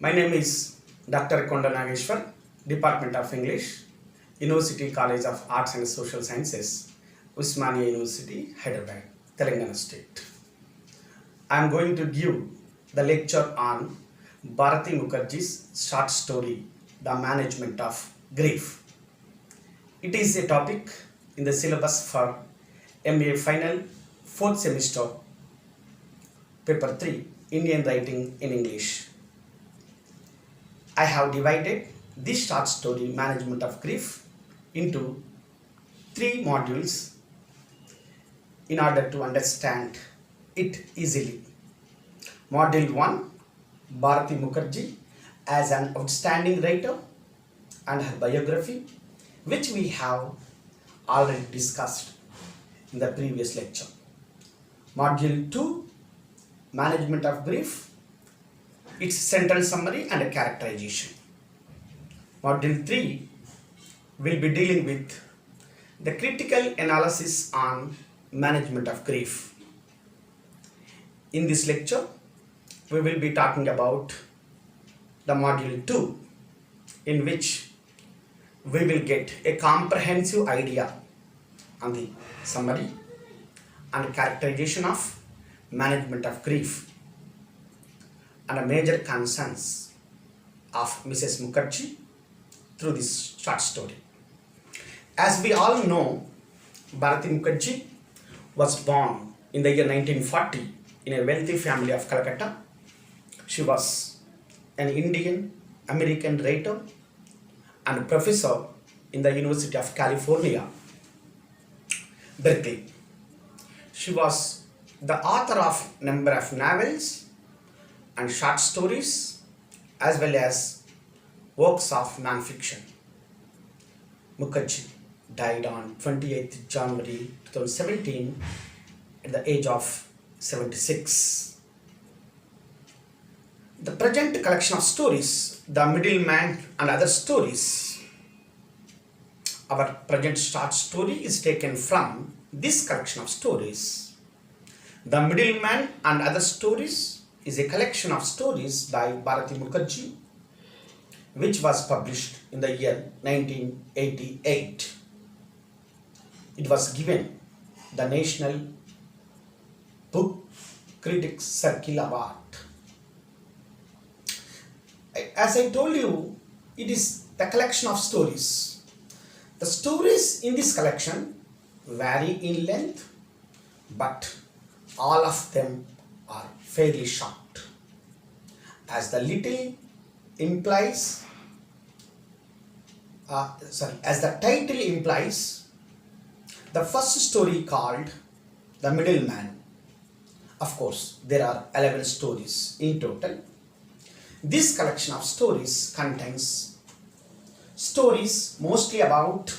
My name is Dr. Konda Nageswar, Department of English, University College of Arts and Social Sciences, Usmania University, Hyderabad, Telangana State. I am going to give the lecture on Bharati Mukherjee's short story, The Management of Grief. It is a topic in the syllabus for MA Final 4th semester, Paper 3, Indian Writing in English. I have divided this short story, Management of Grief, into 3 modules in order to understand it easily. Module 1, Bharati Mukherjee as an outstanding writer and her biography, which we have already discussed in the previous lecture. Module 2, Management of Grief, its central summary and a characterization. Module 3 will be dealing with the critical analysis on management of grief. In this lecture, we will be talking about the module 2, in which we will get a comprehensive idea on the summary and characterization of management of grief and a major concerns of Mrs. Mukherjee through this short story. As we all know, Bharati Mukherjee was born in the year 1940 in a wealthy family of Calcutta. She was an Indian American writer and professor in the University of California, Berkeley. She was the author of a number of novels and short stories as well as works of non-fiction. Mukherjee died on 28th January 2017 at the age of 76. The present collection of stories, The Middleman and Other Stories, our present short story is taken from this collection of stories. The Middleman and Other Stories is a collection of stories by Bharati Mukherjee, which was published in the year 1988. It was given the National Book Critics Circle Award. As I told you, it is the collection of stories. The stories in this collection vary in length, but all of them are fairly short. As the little implies, as the title implies, the first story called The Middleman. Of course, there are 11 stories in total. This collection of stories contains stories mostly about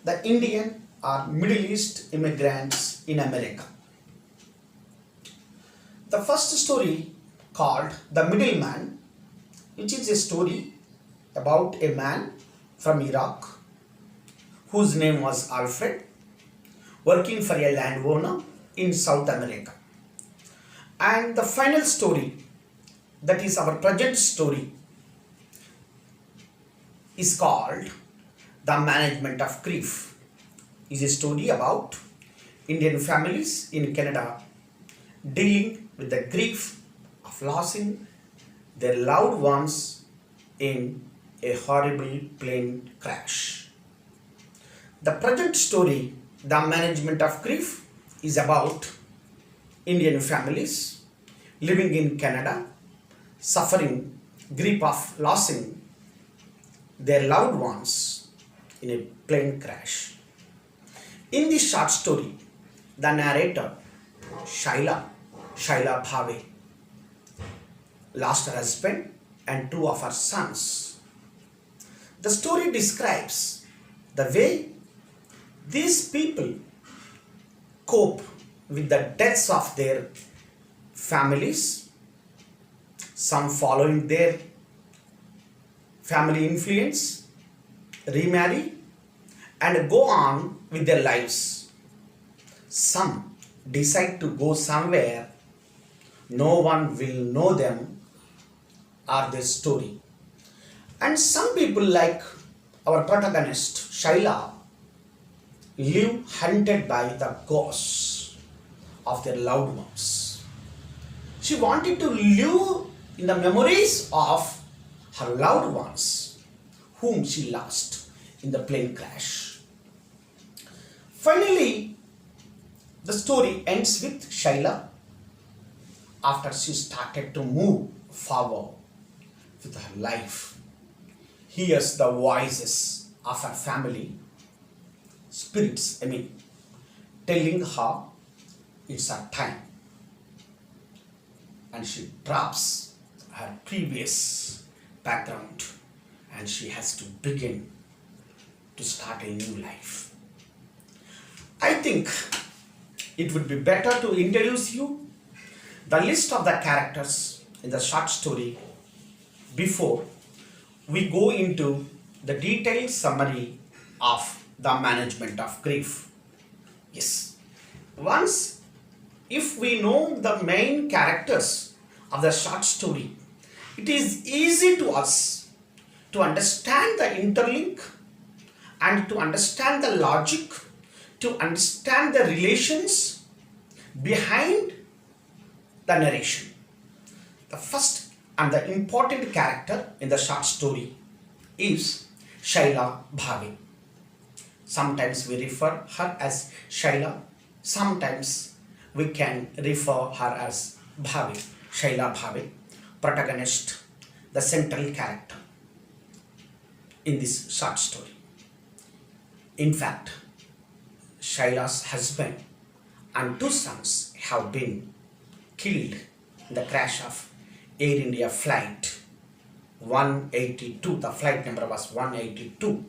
the Indian or Middle East immigrants in America. The first story called The Middleman, which is a story about a man from Iraq whose name was Alfred, working for a landowner in South America. And the final story, that is our present story, is called The Management of Grief. It is a story about Indian families in Canada dealing with the grief of losing their loved ones in a horrible plane crash. The present story, The Management of Grief, is about Indian families living in Canada suffering grief of losing their loved ones in a plane crash. In this short story, the narrator, Shaila Bhave, lost her husband and 2 of her sons. The story describes the way these people cope with the deaths of their families, some following their family influence, remarry and go on with their lives. Some decide to go somewhere no one will know them or their story. And some people, like our protagonist Shaila, live hunted by the ghosts of their loved ones. She wanted to live in the memories of her loved ones whom she lost in the plane crash. Finally, the story ends with Shaila after she started to move forward with her life. Hears the voices of her family, spirits, telling her it's her time. And she drops her previous background and she has to begin to start a new life. I think it would be better to introduce you the list of the characters in the short story before we go into the detailed summary of the management of grief. Yes, once if we know the main characters of the short story, it is easy to us to understand the interlink and to understand the logic, to understand the relations behind the narration. The first and the important character in the short story is Shaila Bhave. Sometimes we refer her as Shaila, sometimes we can refer her as Bhave. Shaila Bhave, protagonist, the central character in this short story. In fact, Shaila's husband and two sons have been killed in the crash of Air India flight 182. The flight number was 182.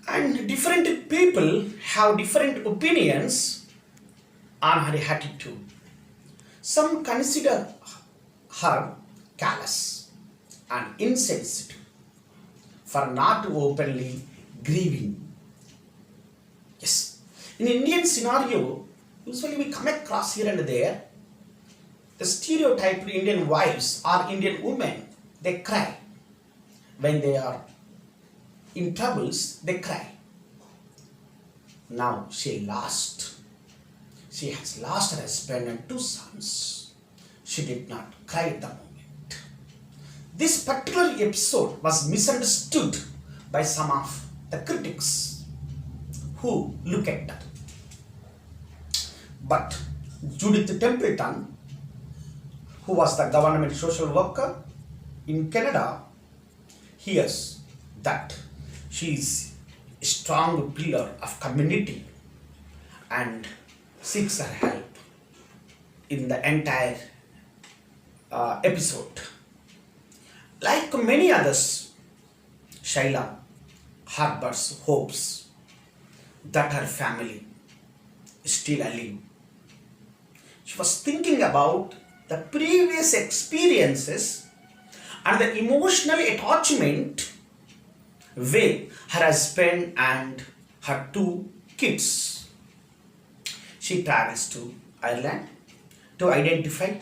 And different people have different opinions on her attitude. Some consider her callous and insensitive for not openly grieving. Yes, in Indian scenario, usually we come across here and there the stereotyped Indian wives or Indian women, they cry. When they are in troubles, they cry. Now she has lost her husband and two sons. She did not cry at the moment. This particular episode was misunderstood by some of the critics who look at that. But Judith Templeton, who was the government social worker in Canada, hears that she is a strong pillar of community and seeks her help in the entire episode. Like many others, Shaila harbors hopes that her family is still alive. She was thinking about the previous experiences and the emotional attachment with her husband and her two kids. She travels to Ireland to identify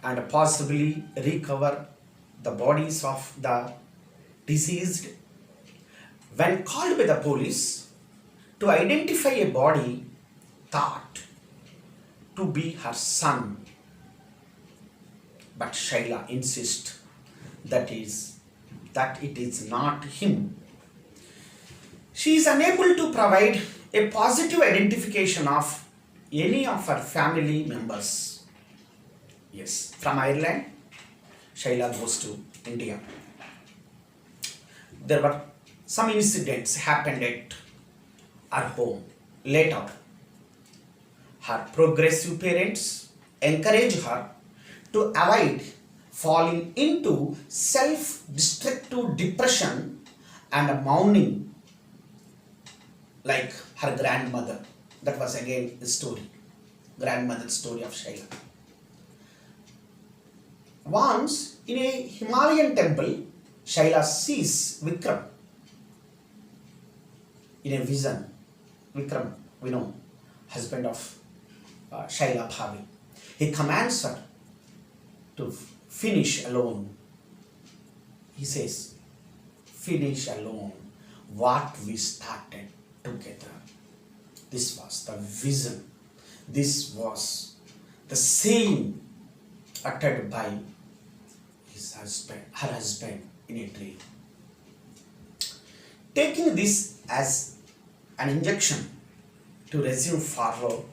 and possibly recover the bodies of the deceased. When called by the police to identify a body thought to be her son, but Shaila insists that it is not him. She is unable to provide a positive identification of any of her family members. Yes, from Ireland, Shaila goes to India. There were some incidents happened at her home. Later, her progressive parents encourage her to avoid falling into self-destructive depression and mourning like her grandmother. That was again the story, grandmother's story of Shaila. Once in a Himalayan temple, Shaila sees Vikram in a vision. Vikram, we know, husband of Shaila Bhavi. He commands her to finish alone. He says, finish alone what we started together. This was the vision. This was the saying uttered by her husband in a dream. Taking this as an injection to resume forward,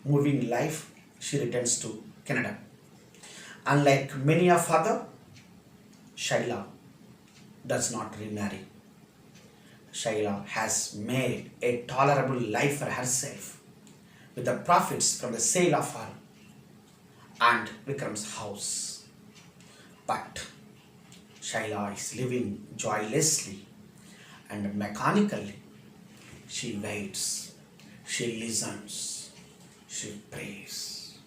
moving life, she returns to Canada. Unlike many of other, Shaila does not remarry. Shaila has made a tolerable life for herself with the profits from the sale of her and Vikram's house. But Shaila is living joylessly and mechanically. She waits, she listens, she prays.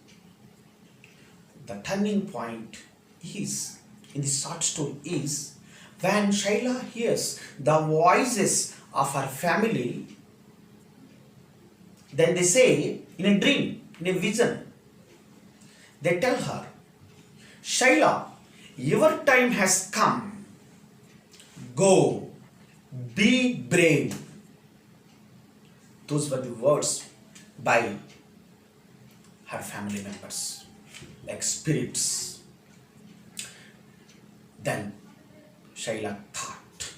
The turning point is in the short story is when Shaila hears the voices of her family. Then they say in a dream, in a vision, they tell her, Shaila, your time has come. Go, be brave. Those were the words by her family members, like spirits. Then Shaila thought.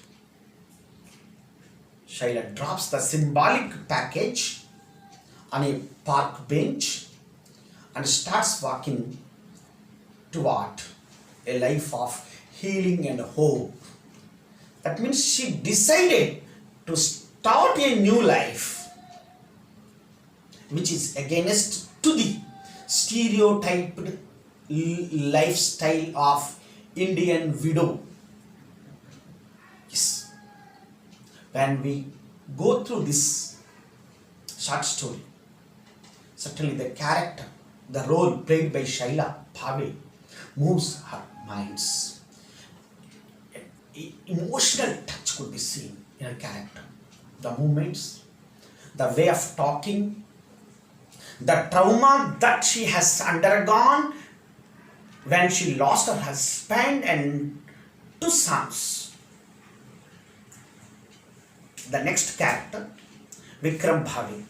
Shaila drops the symbolic package on a park bench and starts walking toward a life of healing and hope. That means she decided to start a new life, which is against to the stereotyped lifestyle of Indian widow. Yes. When we go through this short story, certainly the character, the role played by Shaila Bhave moves her minds. Emotional touch could be seen in her character. The movements, the way of talking, the trauma that she has undergone when she lost her husband and 2 sons. The next character, Vikram Bhave.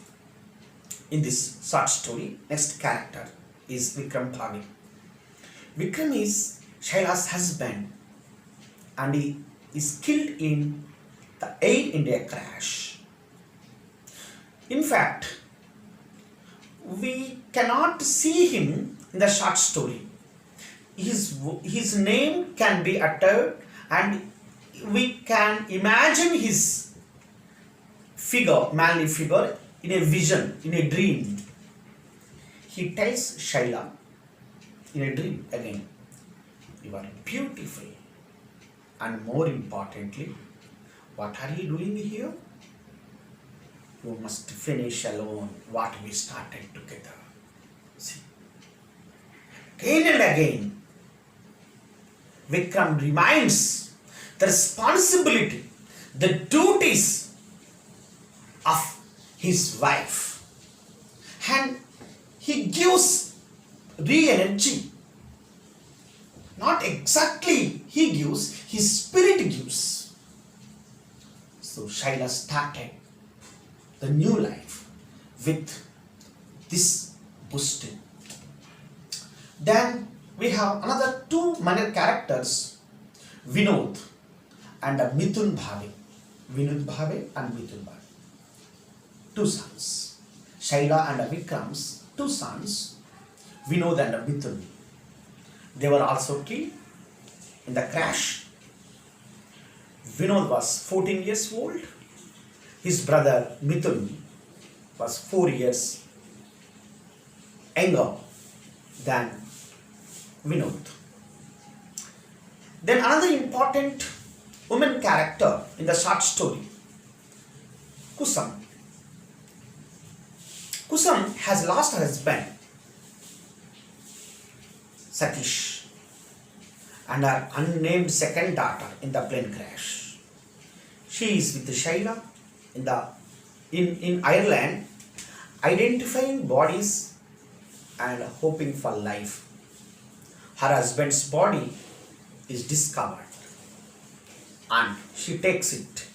In this short story, next character is Vikram Bhave. Vikram is Shaila's husband and he is killed in the Air India crash. In fact, we cannot see him in the short story. His name can be uttered and we can imagine his figure, manly figure, in a vision, in a dream. He tells Shaila in a dream again, you are beautiful, and more importantly, what are you doing here? You must finish alone what we started together. See, again and again, Vikram reminds the responsibility, the duties of his wife, and he gives re-energy. Not exactly he gives, his spirit gives. So Shaila started the new life with this boosting. Then we have another 2 minor characters, Vinod and Mithun Bhave. Vinod Bhave and Mithun Bhave. 2 sons. Shaila and Vikram's 2 sons, Vinod and Mithun. They were also killed in the crash. Vinod was 14 years old. His brother Mithun was 4 years younger than Vinod. Then another important woman character in the short story, Kusam. Kusam has lost her husband, Satish, and her unnamed second daughter in the plane crash. She is with Shaila in Ireland, identifying bodies and hoping for life. her husband's body is discovered and she takes it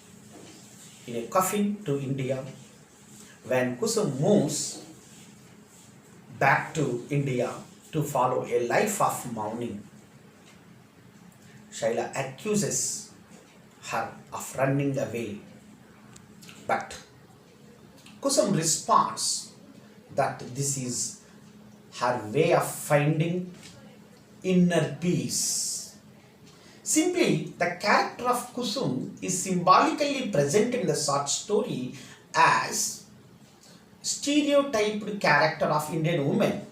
in a coffin to India. When Kusum moves back to India to follow a life of mourning, Shaila accuses her of running away, but Kusum responds that this is her way of finding inner peace. Simply, the character of Kusum is symbolically present in the short story as stereotyped character of Indian woman,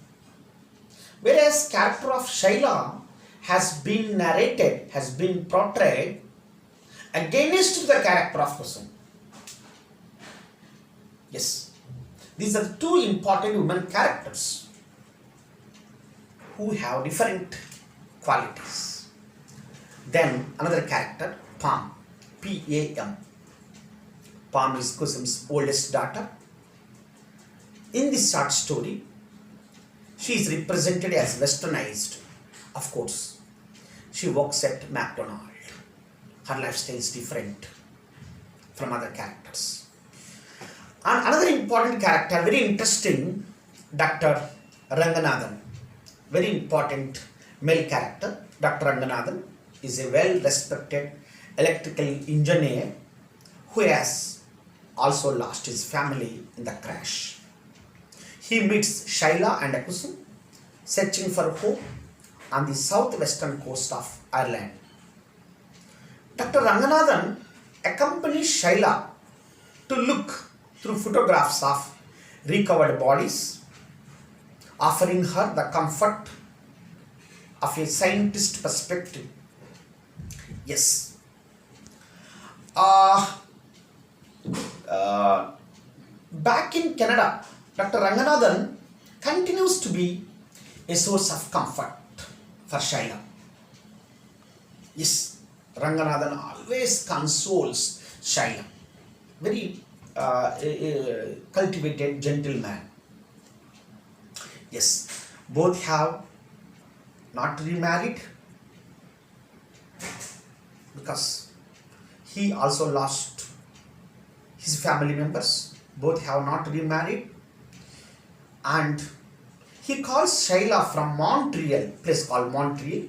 whereas character of Shaila has been narrated, has been portrayed against the character of Kusum. Yes, these are the two important women characters who have different qualities. Then another character, Pam, P-A-M. Pam is Kusum's oldest daughter. In this short story, she is represented as westernized. Of course, she works at McDonald's. Her lifestyle is different from other characters. And another important character, very interesting, Dr. Ranganathan. Very important male character. Dr. Ranganathan is a well-respected electrical engineer who has also lost his family in the crash. He meets Shaila and Kusum searching for hope on the southwestern coast of Ireland. Dr. Ranganathan accompanies Shaila to look through photographs of recovered bodies, offering her the comfort of a scientist perspective. Yes. Back in Canada, Dr. Ranganathan continues to be a source of comfort for Shaila. Yes, Ranganathan always consoles Shaila. Very cultivated gentleman. Yes, both have not remarried because he also lost his family members. Both have not remarried, and he calls Shaila from Montreal, place called Montreal.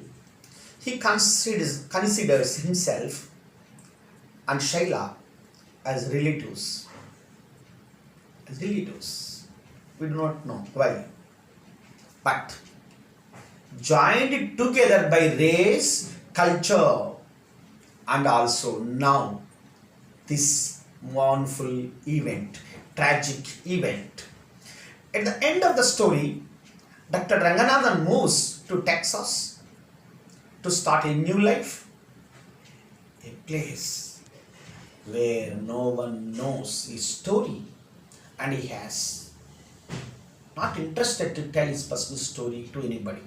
He considers himself and Shaila as relatives. We do not know why, but joined together by race, culture, and also now this mournful event, tragic event. At the end of the story, Dr. Ranganathan moves to Texas to start a new life, a place where no one knows his story, and he has not interested to tell his personal story to anybody.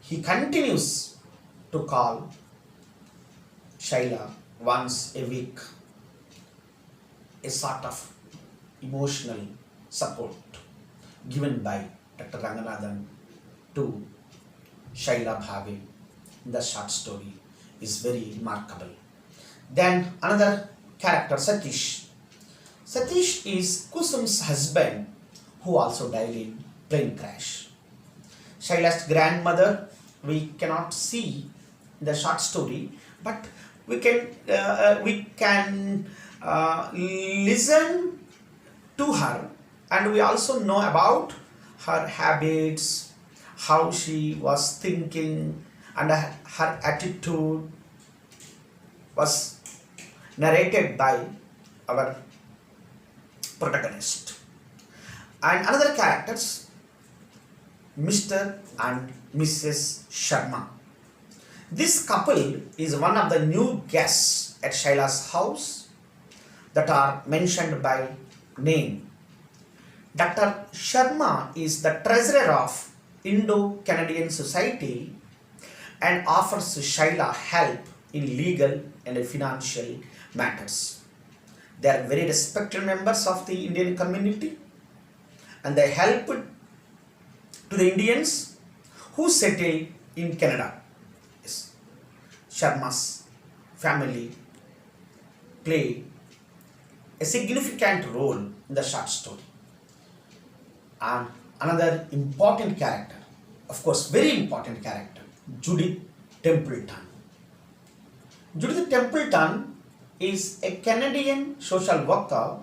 He continues to call Shaila once a week, a sort of emotional support given by Dr. Ranganathan to Shaila Bhave in the short story is very remarkable. Then another character, Satish. Satish is Kusum's husband who also died in plane crash. Shaila's grandmother we cannot see in the short story, but we can listen to her, and we also know about her habits, how she was thinking, and her attitude was narrated by our protagonist. And another characters, Mr. and Mrs. Sharma. This couple is one of the new guests at Shaila's house that are mentioned by name. Dr. Sharma is the treasurer of Indo-Canadian Society and offers Shaila help in legal and financial matters. They are very respected members of the Indian community, and they help to the Indians who settle in Canada. Yes. Sharma's family play a significant role in the short story. And another important character, of course, very important character, Judith Templeton. Judith Templeton is a Canadian social worker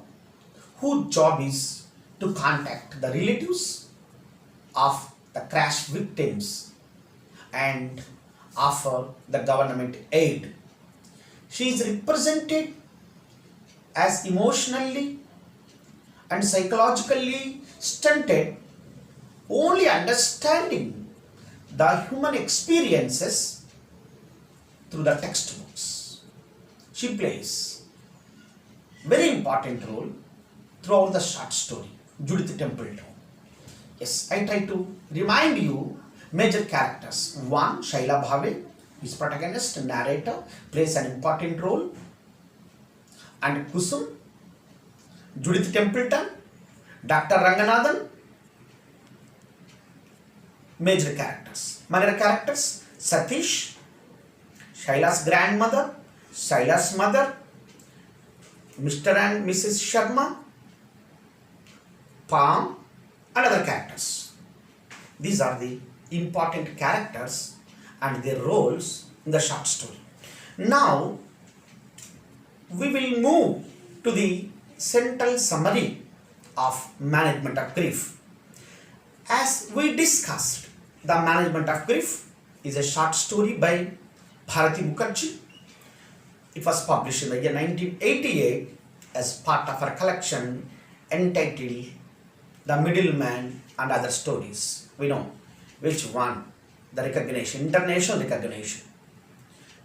whose job is to contact the relatives of the crash victims and offer the government aid. She is represented as emotionally and psychologically stunted, only understanding the human experiences through the textbooks. She plays very important role throughout the short story, Judith Templeton. Yes, I try to remind you major characters. One, Shaila Bhave, his protagonist, narrator, plays an important role. And Kusum, Judith Templeton, Dr. Ranganathan, major characters. Minor characters, Satish, Shaila's grandmother, Shaila's mother, Mr. and Mrs. Sharma, Palm, and other characters. These are the important characters and their roles in the short story. Now, we will move to the central summary of Management of Grief. As we discussed, The Management of Grief is a short story by Bharati Mukherjee. It was published in the year 1988 as part of her collection entitled The Middleman and Other Stories. We know which one, the recognition, international recognition.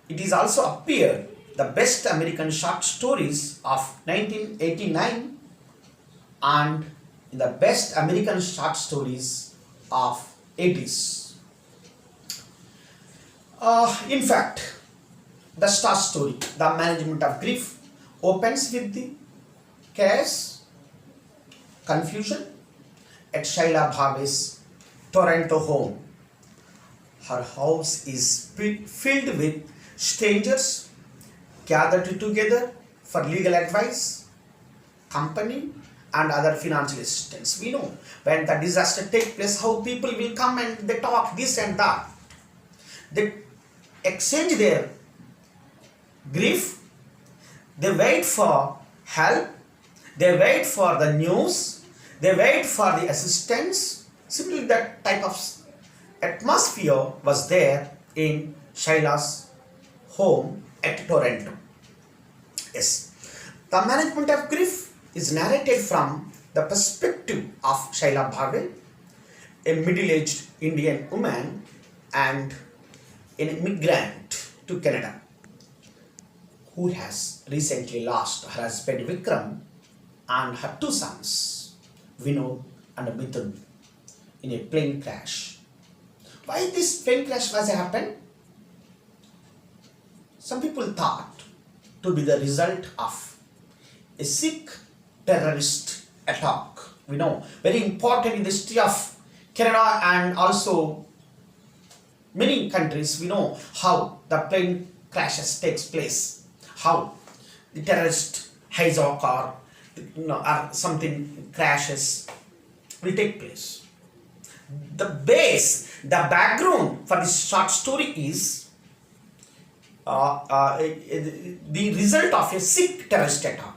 It is also appeared the best American short stories of 1989 and in the best American short stories of 80s. In fact, the short story, The Management of Grief, opens with the chaos, confusion at Shaila Bhave's Toronto home. Her house is filled with strangers gathered together for legal advice, company, and other financial assistance. We know when the disaster takes place, how people will come and they talk this and that. They exchange their grief, they wait for help, they wait for the news, they wait for the assistance. Simply that type of atmosphere was there in Shaila's home at Toronto. Yes, The Management of Grief is narrated from the perspective of Shaila Bhave, a middle-aged Indian woman and an immigrant to Canada, who has recently lost her husband Vikram and her two sons, Vinod and Mithun, in a plane crash. Why this plane crash was happened? Some people thought to be the result of a Sikh terrorist attack. We know, very important in the history of Canada and also many countries. We know how the plane crashes takes place, how the terrorist hijack or something crashes will take place. The background for this short story is the result of a Sikh terrorist attack.